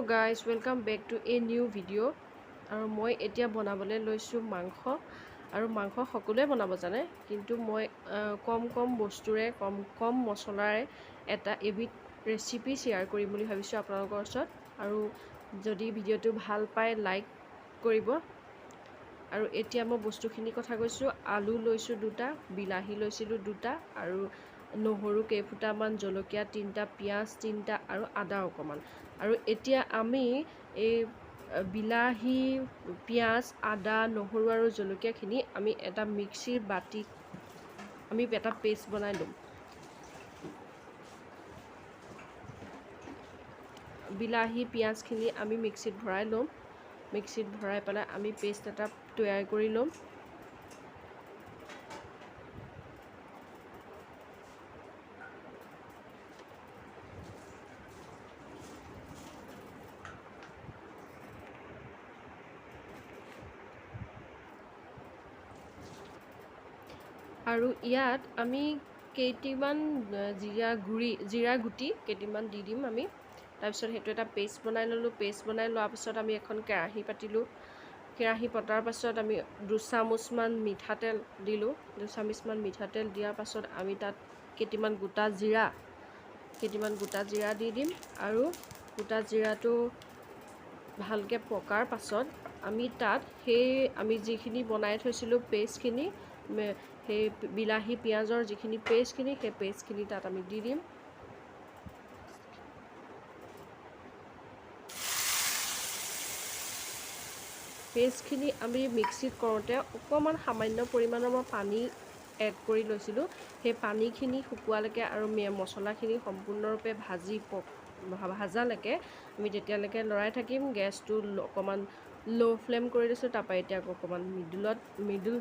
guys, welcome back to a new video. আৰু মই এতিয়া বনাবলৈ লৈছোঁ মাংস আৰু মাংস সকলোৱে বনাব জানে কিন্তু মই কম বস্তুৰে কম মছলাৰে এটা এবিধ ৰেচিপি শ্বেয়াৰ কৰিম বুলি ভাবিছোঁ আপোনালোকৰ ওচৰত। আৰু যদি ভিডিঅ'টো ভাল পায় লাইক কৰিব। আৰু এতিয়া মই বস্তুখিনিৰ কথা কৈছোঁ। আলু লৈছোঁ দুটা, বিলাহী লৈছিলোঁ দুটা, আৰু নহৰু কেইফুটামান, জলকীয়া তিনিটা, পিঁয়াজ তিনিটা আৰু আদা অকণমান। আৰু এতিয়া আমি এই বিলাহী, পিঁয়াজ, আদা, নহৰু আৰু জলকীয়াখিনি আমি এটা মিক্সিৰ বাতিত আমি এটা পেষ্ট বনাই ল'ম। বিলাহী পিঁয়াজখিনি আমি মিক্সিত ভৰাই ল'ম। মিক্সিত ভৰাই পেলাই আমি পেষ্ট এটা তৈয়াৰ কৰি ল'ম। আৰু ইয়াত আমি কেইটিমান জিৰা গুটি কেইটিমান দি দিম আমি। তাৰপিছত সেইটো এটা পেষ্ট বনাই ল'লোঁ। পেষ্ট বনাই লোৱাৰ পাছত আমি এখন কেৰাহী পাতিলোঁ। কেৰাহী পতাৰ পাছত আমি 2 চামুচমান মিঠাতেল দিলোঁ। 2 চামুচমান মিঠাতেল দিয়াৰ পাছত আমি তাত কেইটামান গোটা জিৰা দি দিম। আৰু গোটা জিৰাটো ভালকৈ পকাৰ পাছত আমি তাত আমি যিখিনি বনাই থৈছিলোঁ পেষ্টখিনি, সেই বিলাহী পিঁয়াজৰ যিখিনি পেষ্টখিনি, সেই পেষ্টখিনি তাত আমি দি দিম। পেষ্টখিনি আমি মিক্সিত কৰোঁতে অকণমান সামান্য পৰিমাণৰ মই পানী এড কৰি লৈছিলোঁ। সেই পানীখিনি শুকোৱালৈকে আৰু মছলাখিনি সম্পূৰ্ণৰূপে ভাজালৈকে আমি তেতিয়ালৈকে লৰাই থাকিম। গেছটো অকণমান ল' ফ্লেম কৰি লৈছোঁ। তাৰপৰা এতিয়া অকণমান মিডিল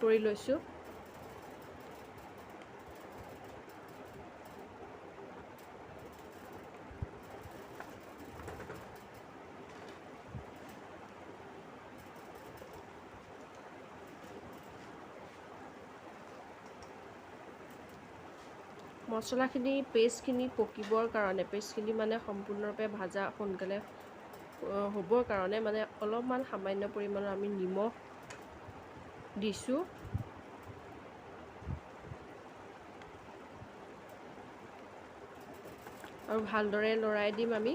কৰি লৈছোঁ। মছলাখিনি পেষ্টখিনি পকিবৰ কাৰণে, পেষ্টখিনি মানে সম্পূৰ্ণৰূপে ভাজা সোনকালে হ'বৰ কাৰণে মানে অলপমান সামান্য পৰিমাণৰ আমি নিমখ দিছোঁ। আৰু ভালদৰে লৰাই দিম আমি।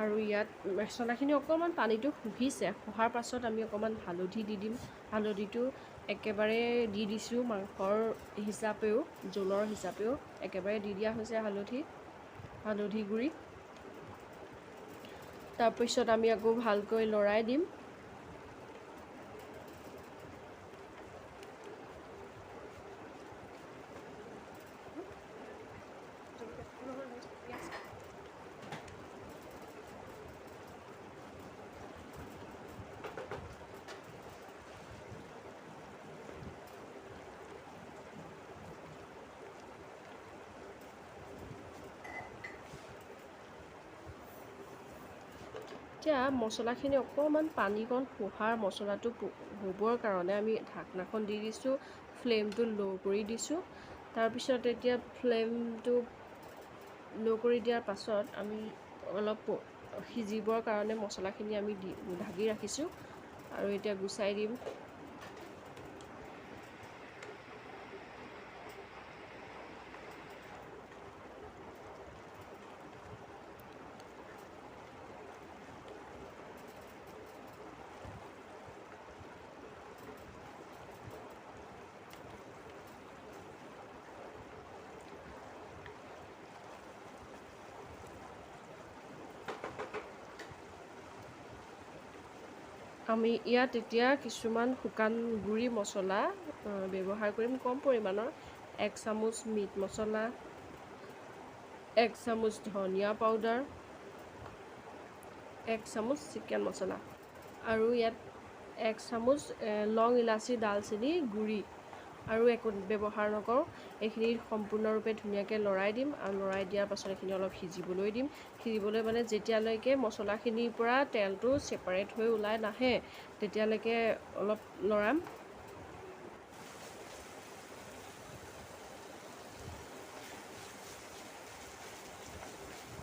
আৰু ইয়াত মছলাখিনি অকণমান পানীটো শুহাৰ পাছত আমি অকণমান হালধি দি দিম। হালধিটো একেবাৰে দি দিছোঁ মাংসৰ হিচাপেও, জোলৰ হিচাপেও একেবাৰে দি দিয়া হৈছে হালধি গুড়ি। তাৰপিছত আমি আকৌ ভালকৈ লৰাই দিম। এতিয়া মছলাখিনি অকণমান পানীকণ মছলাটো হ'বৰ কাৰণে আমি ঢাকনাখন দি দিছোঁ। ফ্লেমটো ল' কৰি দিছোঁ। তাৰপিছত এতিয়া ফ্লেমটো ল' কৰি দিয়াৰ পাছত আমি অলপ সিজিবৰ কাৰণে মছলাখিনি আমি ঢাকি ৰাখিছোঁ। আৰু এতিয়া গুচাই দিম। আমি ইয়াত এতিয়া কিছুমান শুকান গুড়ি মছলা ব্যৱহাৰ কৰিম কম পৰিমাণৰ। 1 চামুচ মিট মছলা, 1 চামুচ ধনিয়া পাউডাৰ, 1 চামুচ চিকেন মছলা, আৰু ইয়াত 1 চামুচ লং, ইলাচি, ডালচেনি গুড়ি আৰু একো ব্যৱহাৰ নকৰোঁ। এইখিনি সম্পূৰ্ণৰূপে ধুনীয়াকৈ লৰাই দিম। আৰু লৰাই দিয়াৰ পাছত এইখিনি অলপ সিজিবলৈ দিম। সিজিবলৈ মানে যেতিয়ালৈকে মছলাখিনিৰ পৰা তেলটো ছেপাৰেট হৈ ওলাই নাহে তেতিয়ালৈকে অলপ লৰাম।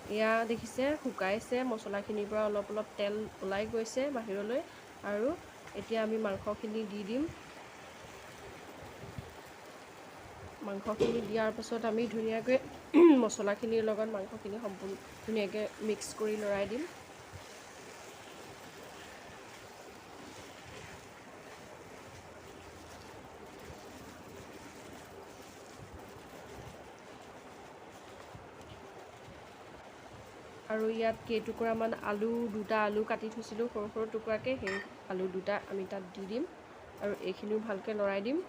এয়া দেখিছে শুকাইছে, মছলাখিনিৰ পৰা অলপ অলপ তেল ওলাই গৈছে বাহিৰলৈ। আৰু এতিয়া আমি মাংসখিনি দি দিম। মাংসখিনি দিয়াৰ পাছত আমি ধুনীয়াকৈ মছলাখিনিৰ লগত মাংসখিনি সম্পূৰ্ণ ধুনীয়াকৈ মিক্স কৰি লৰাই দিম। আৰু ইয়াত কেইটুকুৰামান আলু, দুটা আলু কাটি থৈছিলোঁ সৰু সৰু টুকুৰাকৈ, সেই আলু দুটা আমি তাত দি দিম আৰু এইখিনিও ভালকৈ লৰাই দিম।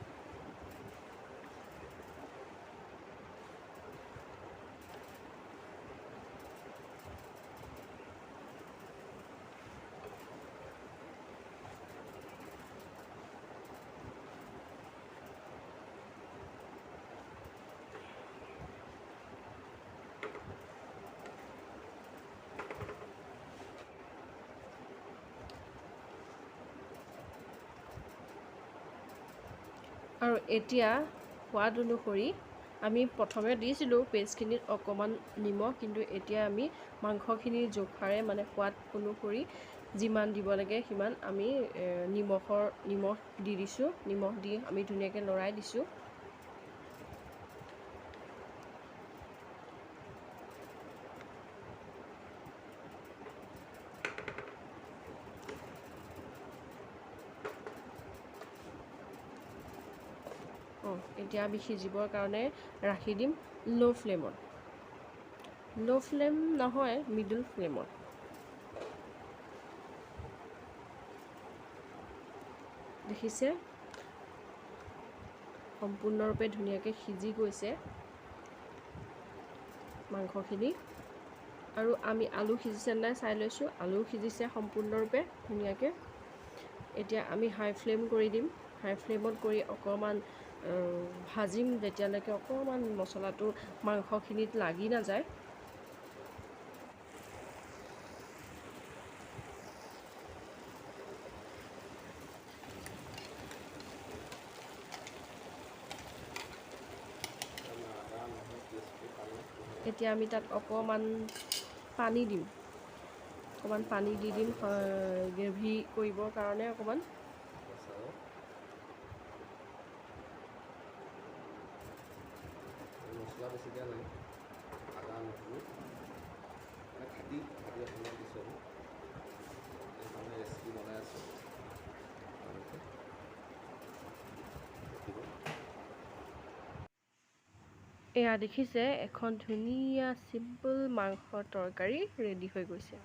আৰু এতিয়া সোৱাদ অনুসৰি আমি প্ৰথমে দিছিলোঁ পেষ্টখিনিত অকণমান নিমখ, কিন্তু এতিয়া আমি মাংসখিনিৰ জোখাৰে মানে সোৱাদ অনুসৰি যিমান দিব লাগে সিমান আমি নিমখ দি দিছোঁ। নিমখ দি আমি ধুনীয়াকৈ লৰাই দিছোঁ। এতিয়া আমি সিজিবৰ কাৰণে ৰাখি দিম ল' ফ্লেমত। ল' ফ্লেম নহয়, মিডল ফ্লেমত। দেখিছে সম্পূৰ্ণৰূপে ধুনীয়াকৈ সিজি গৈছে মাংসখিনি। আৰু আমি আলু সিজিছে নাই চাই লৈছোঁ, আলুও সিজিছে সম্পূৰ্ণৰূপে ধুনীয়াকৈ। এতিয়া আমি হাই ফ্লেম কৰি দিম। হাই ফ্লেমত কৰি অকণমান ভাজিম যেতিয়ালৈকে অকণমান মছলাটো মাংসখিনিত লাগি নাযায়। এতিয়া আমি তাত অকণমান পানী দিম। অকণমান পানী দি দিম গ্ৰেভি কৰিবৰ কাৰণে অকণমান। মছলা বেছি দিয়া নাই, আদা নহৰু মানে খাটি অসমত দিছোঁ আমি, সেইকাৰণে ৰেচিপি বনাই আছোঁ। এয়া দেখিছে এখন ধুনীয়া চিম্পল মাংসৰ তৰকাৰী ৰেডি হৈ গৈছে।